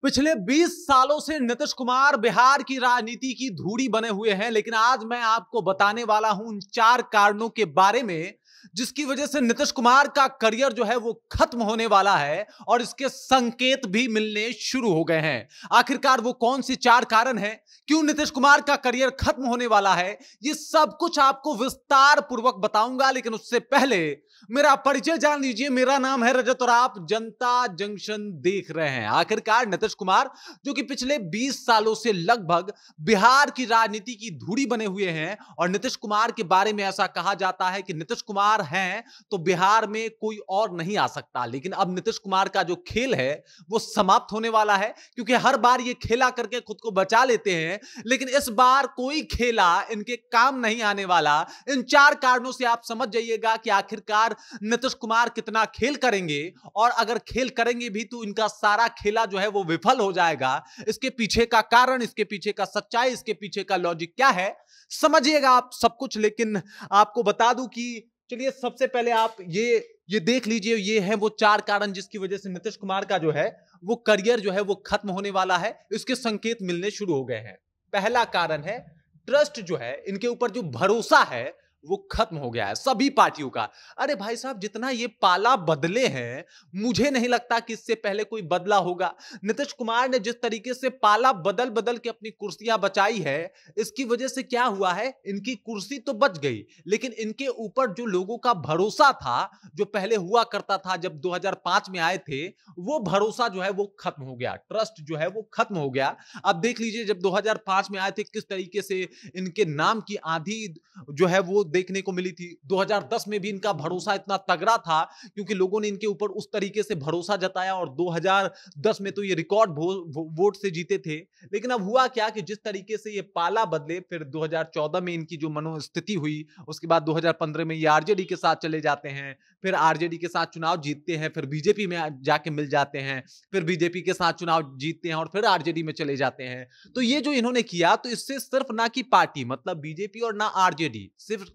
पिछले 20 सालों से नीतीश कुमार बिहार की राजनीति की धूड़ी बने हुए हैं, लेकिन आज मैं आपको बताने वाला हूं उन 4 कारणों के बारे में जिसकी वजह से नीतीश कुमार का करियर जो है वो खत्म होने वाला है और इसके संकेत भी मिलने शुरू हो गए हैं। आखिरकार वो कौन से 4 कारण हैं, क्यों नीतीश कुमार का करियर खत्म होने वाला है, ये सब कुछ आपको विस्तार पूर्वक बताऊंगा। लेकिन उससे पहले मेरा परिचय जान लीजिए। मेरा नाम है रजत और आप जनता जंक्शन देख रहे हैं। आखिरकार नीतीश कुमार जो कि पिछले 20 सालों से लगभग बिहार की राजनीति की धूड़ी बने हुए हैं, और नीतीश कुमार के बारे में ऐसा कहा जाता है कि नीतीश कुमार हैं तो बिहार में कोई और नहीं आ सकता। लेकिन अब नीतीश कुमार का जो खेल है वो समाप्त होने वाला है, क्योंकि हर बार ये खेला करके खुद को बचा लेते हैं, लेकिन इस बार कोई खेला इनके काम नहीं आने वाला। इन 4 कारणों से आप समझ जाइएगा कि आखिरकार नीतीश कुमार कितना खेल करेंगे, और अगर खेल करेंगे भी तो इनका सारा खेला जो है वो विफल हो जाएगा। इसके पीछे का कारण, इसके पीछे का सच्चाई, इसके पीछे का लॉजिक क्या है, समझिएगा आप सब कुछ। लेकिन आपको बता दूं कि चलिए सबसे पहले आप ये देख लीजिए, ये है वो 4 कारण जिसकी वजह से नीतीश कुमार का जो है वो करियर जो है वो खत्म होने वाला है। इसके संकेत मिलने शुरू हो गए हैं। पहला कारण है ट्रस्ट जो है, इनके ऊपर जो भरोसा है वो खत्म हो गया है सभी पार्टियों का। अरे भाई साहब, जितना ये पाला बदले हैं, मुझे नहीं लगता कि इससे पहले कोई बदला होगा। नीतीश कुमार ने जिस तरीके से पाला बदल बदल के अपनी कुर्सियां बचाई है, इसकी वजह से क्या हुआ है, इनकी कुर्सी तो बच गई, लेकिन इनके ऊपर जो लोगों का भरोसा था, जो पहले हुआ करता था जब 2005 में आए थे, वो भरोसा जो है वो खत्म हो गया। ट्रस्ट जो है वो खत्म हो गया। अब देख लीजिए, जब 2005 में आए थे किस तरीके से इनके नाम की आंधी जो है वो देखने को मिली थी। 2010 में भी इनका भरोसा इतना तगड़ा था क्योंकि लोगों ने इनके ऊपर उस तरीके से भरोसा जताया, और 2010 में तो ये रिकॉर्ड वोट से जीते थे। लेकिन अब हुआ क्या कि जिस तरीके से ये पाला बदले, फिर 2014 में इनकी जो मनोस्थिति हुई, उसके बाद 2015 में ये आरजेडी के साथ चले जाते हैं, फिर आरजेडी के साथ चुनाव जीतते हैं, फिर बीजेपी में जाके मिल जाते हैं, फिर बीजेपी के साथ चुनाव जीतते हैं और फिर आरजेडी में चले जाते हैं। तो ये जो इन्होंने किया, तो इससे सिर्फ ना कि पार्टी मतलब बीजेपी और ना आरजेडी,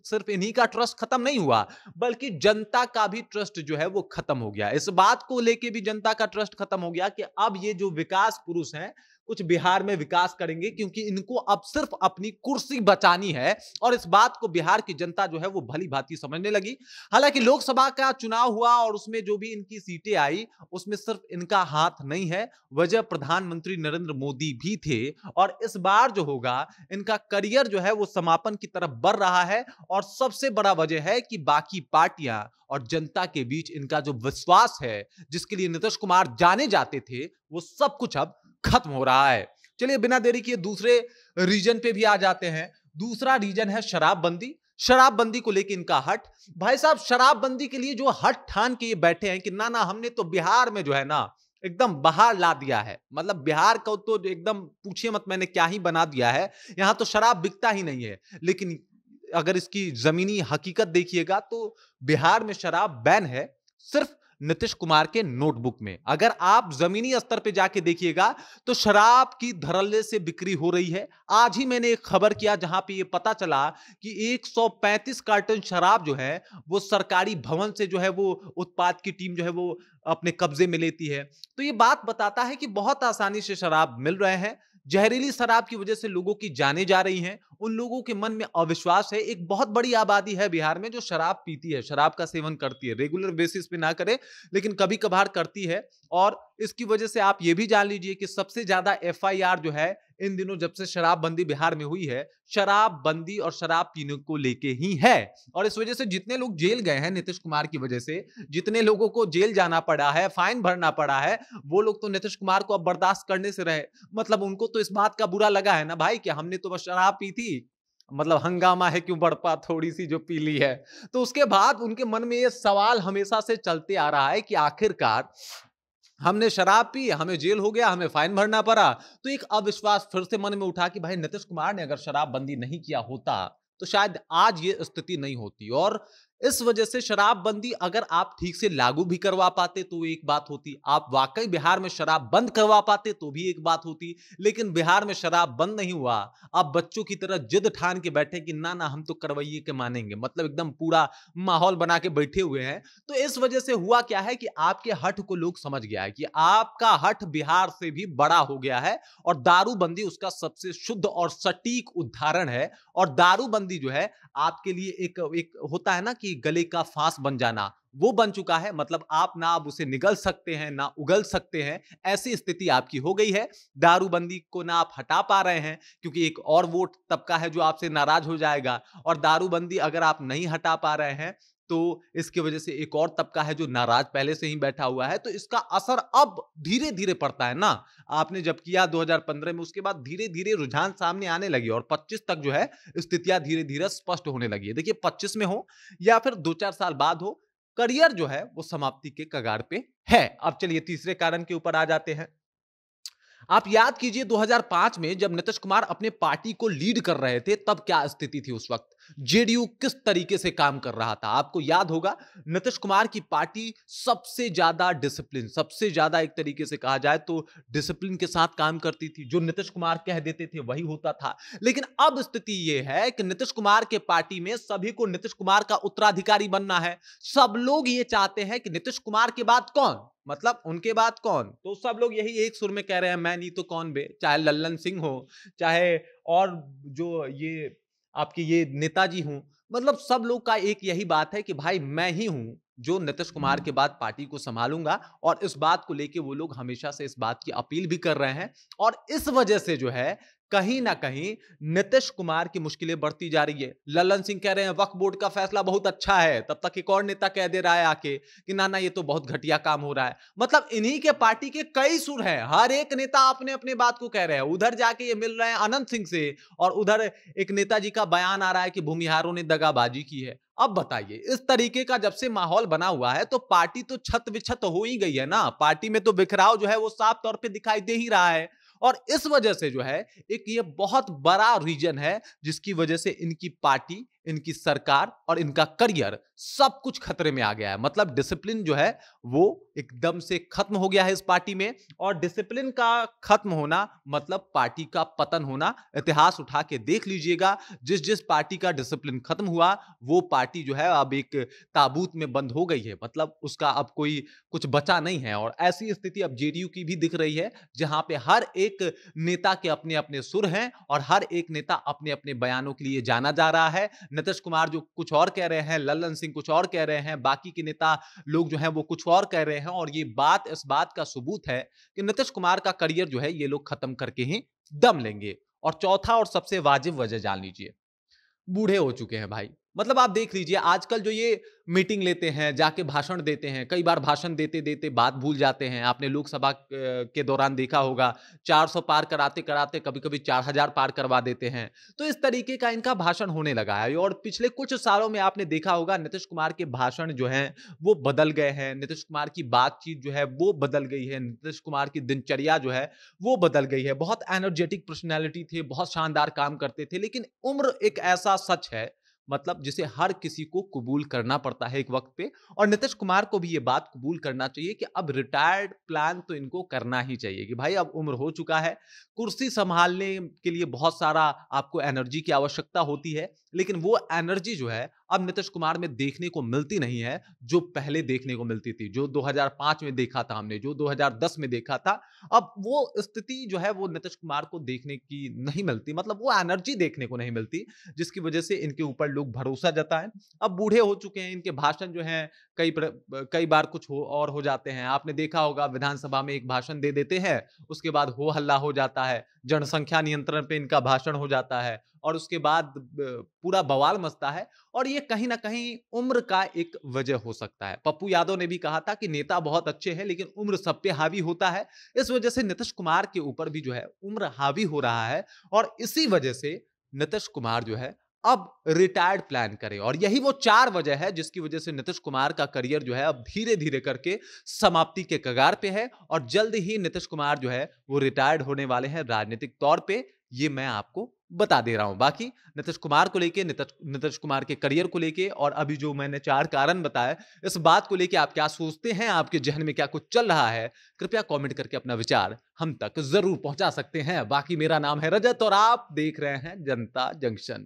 सिर्फ इन्हीं का ट्रस्ट खत्म नहीं हुआ, बल्कि जनता का भी ट्रस्ट जो है वो खत्म हो गया। इस बात को लेके भी जनता का ट्रस्ट खत्म हो गया कि अब ये जो विकास पुरुष हैं कुछ बिहार में विकास करेंगे, क्योंकि इनको अब सिर्फ अपनी कुर्सी बचानी है, और इस बात को बिहार की जनता जो है वो भली भांति समझने लगी। हालांकि लोकसभा का चुनाव हुआ और उसमें जो भी इनकी सीटें आई, उसमें सिर्फ इनका हाथ नहीं है, वजह प्रधानमंत्री नरेंद्र मोदी भी थे। और इस बार जो होगा, इनका करियर जो है वो समापन की तरफ बढ़ रहा है, और सबसे बड़ा वजह है कि बाकी पार्टियां और जनता के बीच इनका जो विश्वास है, जिसके लिए नीतीश कुमार जाने जाते थे, वो सब कुछ अब खत्म हो रहा है। चलिए बिना देरी किए दूसरे रीजन पे भी आ जाते हैं। दूसरा रीजन है शराबबंदी। शराबबंदी को लेकर इनका हट। भाई साहब, शराबबंदी के लिए जो हट ठान के ये बैठे हैं कि ना ना, हमने तो बिहार में जो है ना एकदम बाहर ला दिया है, मतलब बिहार को तो एकदम पूछिए मत, मैंने क्या ही बना दिया है, यहां तो शराब बिकता ही नहीं है। लेकिन अगर इसकी जमीनी हकीकत देखिएगा तो बिहार में शराब बैन है, सिर्फ नीतीश कुमार के नोटबुक में। अगर आप जमीनी स्तर पे जाके देखिएगा तो शराब की धड़ल्ले से बिक्री हो रही है। आज ही मैंने एक खबर किया जहां पे ये पता चला कि 135 कार्टन शराब जो है वो सरकारी भवन से जो है वो उत्पाद की टीम जो है वो अपने कब्जे में लेती है। तो ये बात बताता है कि बहुत आसानी से शराब मिल रहे हैं। जहरीली शराब की वजह से लोगों की जानें जा रही हैं। उन लोगों के मन में अविश्वास है। एक बहुत बड़ी आबादी है बिहार में जो शराब पीती है, शराब का सेवन करती है, रेगुलर बेसिस पे ना करे लेकिन कभी कभार करती है। और इसकी वजह से आप ये भी जान लीजिए कि सबसे ज्यादा एफआईआर जो है इन दिनों जब से शराबबंदी बिहार में हुई है, शराबबंदी और शराब पीने को लेके ही है। और इस वजह से जितने लोग जेल गए हैं नीतीश कुमार की वजह से, जितने लोगों को जेल जाना पड़ा है, फाइन भरना पड़ा है, वो लोग तो नीतीश कुमार को अब बर्दाश्त करने से रहे। मतलब उनको तो इस बात का बुरा लगा है ना भाई कि हमने तो बस शराब पी थी, मतलब हंगामा है क्यों बड़पा थोड़ी सी जो पी ली है। तो उसके बाद उनके मन में ये सवाल हमेशा से चलते आ रहा है कि आखिरकार हमने शराब पी, हमें जेल हो गया, हमें फाइन भरना पड़ा। तो एक अविश्वास फिर से मन में उठा कि भाई नीतीश कुमार ने अगर शराबबंदी नहीं किया होता तो शायद आज ये स्थिति नहीं होती। और इस वजह से शराबबंदी अगर आप ठीक से लागू भी करवा पाते तो एक बात होती, आप वाकई बिहार में शराब बंद करवा पाते तो भी एक बात होती। लेकिन बिहार में शराब बंद नहीं हुआ, आप बच्चों की तरह जिद ठान के बैठे कि ना ना हम तो करवाइए के मानेंगे, मतलब एकदम पूरा माहौल बना के बैठे हुए हैं। तो इस वजह से हुआ क्या है कि आपके हठ को लोग समझ गया है कि आपका हठ बिहार से भी बड़ा हो गया है, और दारूबंदी उसका सबसे शुद्ध और सटीक उदाहरण है। और दारूबंदी जो है आपके लिए एक एक होता है ना कि गले का फांस बन जाना, वो बन चुका है। मतलब आप ना अब उसे निगल सकते हैं ना उगल सकते हैं, ऐसी स्थिति आपकी हो गई है। दारूबंदी को ना आप हटा पा रहे हैं क्योंकि एक और वोट तबका है जो आपसे नाराज हो जाएगा, और दारूबंदी अगर आप नहीं हटा पा रहे हैं तो इसकी वजह से एक और तबका है जो नाराज पहले से ही बैठा हुआ है। तो इसका असर अब धीरे धीरे पड़ता है ना। आपने जब किया 2015 में, उसके बाद धीरे धीरे रुझान सामने आने लगी और 25 तक जो है स्थितियां धीरे धीरे स्पष्ट होने लगी है। देखिए 25 में हो या फिर 2-4 साल बाद हो, करियर जो है वो समाप्ति के कगार पे है। अब चलिए तीसरे कारण के ऊपर आ जाते हैं। आप याद कीजिए 2005 में जब नीतीश कुमार अपने पार्टी को लीड कर रहे थे, तब क्या स्थिति थी उस वक्त, जेडीयू किस तरीके से काम कर रहा था। आपको याद होगा नीतीश कुमार की पार्टी सबसे ज्यादा डिसिप्लिन, सबसे ज्यादा एक तरीके से कहा जाए तो डिसिप्लिन के साथ काम करती थी। जो नीतीश कुमार कह देते थे वही होता था। लेकिन अब स्थिति यह है कि नीतीश कुमार के पार्टी में सभी को नीतीश कुमार का उत्तराधिकारी बनना है। सब लोग ये चाहते हैं कि नीतीश कुमार के बाद कौन, मतलब उनके बाद कौन। तो सब लोग यही एक सुर में कह रहे हैं, मैं नहीं तो कौन बे। चाहे लल्लन सिंह हो, चाहे और जो ये आपके ये नेताजी हूं, मतलब सब लोग का एक यही बात है कि भाई मैं ही हूं जो नीतीश कुमार के बाद पार्टी को संभालूंगा। और इस बात को लेके वो लोग हमेशा से इस बात की अपील भी कर रहे हैं। और इस वजह से जो है कहीं ना कहीं नीतीश कुमार की मुश्किलें बढ़ती जा रही है। लल्लन सिंह कह रहे हैं वक्फ बोर्ड का फैसला बहुत अच्छा है, तब तक एक और नेता कह दे रहा है आके कि ना ना ये तो बहुत घटिया काम हो रहा है। मतलब इन्हीं के पार्टी के कई सुर हैं, हर एक नेता अपने अपने बात को कह रहे हैं। उधर जाके ये मिल रहे हैं अनंत सिंह से, और उधर एक नेताजी का बयान आ रहा है कि भूमिहारों ने दगाबाजी की है। अब बताइए, इस तरीके का जब से माहौल बना हुआ है तो पार्टी तो छत विछत हो ही गई है ना। पार्टी में तो बिखराव जो है वो साफ तौर पे दिखाई दे ही रहा है। और इस वजह से जो है एक ये बहुत बड़ा रीजन है जिसकी वजह से इनकी पार्टी, इनकी सरकार और इनका करियर सब कुछ खतरे में आ गया है। मतलब डिसिप्लिन जो है वो एकदम से खत्म हो गया है इस पार्टी में। और डिसिप्लिन का खत्म होना मतलब पार्टी का पतन होना। इतिहास उठा के देख लीजिएगा, जिस जिस पार्टी का डिसिप्लिन खत्म हुआ वो पार्टी जो है अब एक ताबूत में बंद हो गई है। मतलब उसका अब कोई कुछ बचा नहीं है। और ऐसी स्थिति अब जेडीयू की भी दिख रही है, जहां पे हर एक नेता के अपने अपने सुर हैं और हर एक नेता अपने अपने बयानों के लिए जाना जा रहा है। नीतीश कुमार जो कुछ और कह रहे हैं, लल्लन सिंह कुछ और कह रहे हैं, बाकी के नेता लोग जो हैं वो कुछ और कह रहे हैं। और ये बात इस बात का सबूत है कि नीतीश कुमार का करियर जो है ये लोग खत्म करके ही दम लेंगे। और चौथा और सबसे वाजिब वजह जान लीजिए, बूढ़े हो चुके हैं भाई। मतलब आप देख लीजिए आजकल जो ये मीटिंग लेते हैं, जाके भाषण देते हैं, कई बार भाषण देते देते बात भूल जाते हैं। आपने लोकसभा के दौरान देखा होगा 400 पार कराते कराते कभी कभी 4000 पार करवा देते हैं। तो इस तरीके का इनका भाषण होने लगा है। और पिछले कुछ सालों में आपने देखा होगा नीतीश कुमार के भाषण जो हैं वो बदल गए हैं। नीतीश कुमार की बातचीत जो है वो बदल गई है। नीतीश कुमार की दिनचर्या जो है वो बदल गई है। बहुत एनर्जेटिक पर्सनैलिटी थे, बहुत शानदार काम करते थे, लेकिन उम्र एक ऐसा सच है मतलब जिसे हर किसी को कबूल करना पड़ता है एक वक्त पे। और नीतीश कुमार को भी ये बात कबूल करना चाहिए कि अब रिटायर्ड प्लान तो इनको करना ही चाहिए कि भाई अब उम्र हो चुका है। कुर्सी संभालने के लिए बहुत सारा आपको एनर्जी की आवश्यकता होती है, लेकिन वो एनर्जी जो है अब नीतीश कुमार में देखने को मिलती नहीं है जो पहले देखने को मिलती थी। जो 2005 में देखा था हमने, जो 2010 में देखा था, अब वो स्थिति जो है वो नीतीश कुमार को देखने की नहीं मिलती। मतलब वो एनर्जी देखने को नहीं मिलती, जिसकी वजह से इनके ऊपर लोग भरोसा जताएं। अब बूढ़े हो चुके हैं, इनके भाषण जो हैं कई बार कुछ हो और हो जाते हैं। आपने देखा होगा विधानसभा में एक भाषण दे देते हैं, उसके बाद हो हल्ला हो जाता है, जनसंख्या नियंत्रण पे इनका भाषण हो जाता है, और उसके बाद पूरा बवाल मचता है। और ये कहीं ना कहीं उम्र का एक वजह हो सकता है। पप्पू यादव ने भी कहा था कि नेता बहुत अच्छे हैं लेकिन उम्र सब पे हावी होता है। इस वजह से नीतीश कुमार के ऊपर भी जो है उम्र हावी हो रहा है। और इसी वजह से नीतीश कुमार जो है अब रिटायर्ड प्लान करें। और यही वो 4 वजह है जिसकी वजह से नीतीश कुमार का करियर जो है अब धीरे धीरे करके समाप्ति के कगार पे है। और जल्द ही नीतीश कुमार जो है वो रिटायर्ड होने वाले हैं राजनीतिक तौर पे, ये मैं आपको बता दे रहा हूं। बाकी नीतीश कुमार को लेके, नीतीश कुमार के करियर को लेके और अभी जो मैंने 4 कारण बताए, इस बात को लेके आप क्या सोचते हैं? आपके ज़हन में क्या कुछ चल रहा है? कृपया कमेंट करके अपना विचार हम तक ज़रूर पहुंचा सकते हैं। बाकी मेरा नाम है रजत और आप देख रहे हैं जनता जंक्शन।